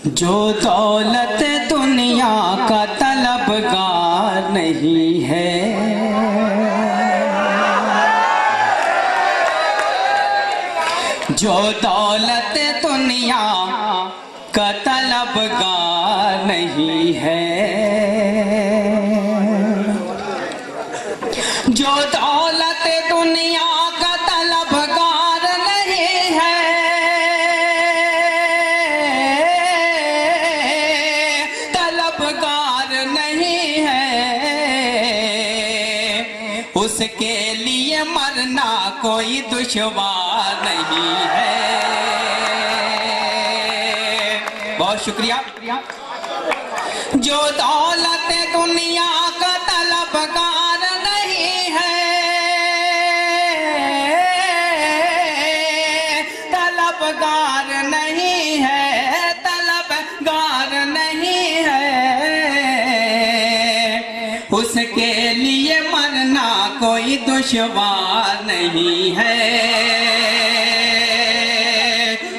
जो दौलत दुनिया का तलबगार नहीं है, जो दौलत दुनिया का तलबगार नहीं है, जो दौलत दुनिया का तलबगार नहीं है, तलबगार नहीं है, उसके लिए मरना कोई दुश्वार नहीं है। बहुत शुक्रिया। जो दौलत दुनिया का तलबगार नहीं है, तलबगार नहीं है, तलबगार नहीं है, उसके लिए मरना कोई दुश्वार नहीं है।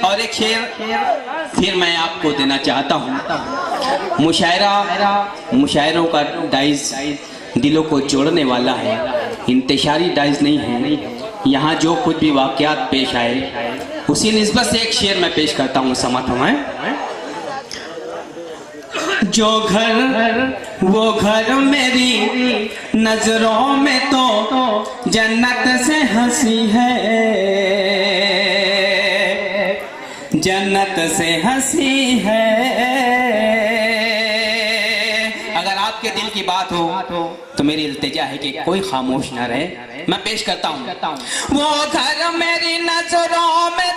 और एक शेर फिर मैं आपको देना चाहता हूँ। मुशायरों का डाइज दिलों को जोड़ने वाला है, इंतशारी डाइज नहीं है। यहाँ जो कुछ भी वाक़यात पेश आए उसी निस्बत से एक शेर मैं पेश करता हूँ। समझ में जो घर वो घर मेरी नजरों में तो जन्नत से हंसी है, जन्नत से हंसी है। अगर आपके दिल की बात हो तो मेरी इल्तिजा है कि कोई खामोश ना रहे। मैं पेश करता हूँ। वो घर मेरी नजरों में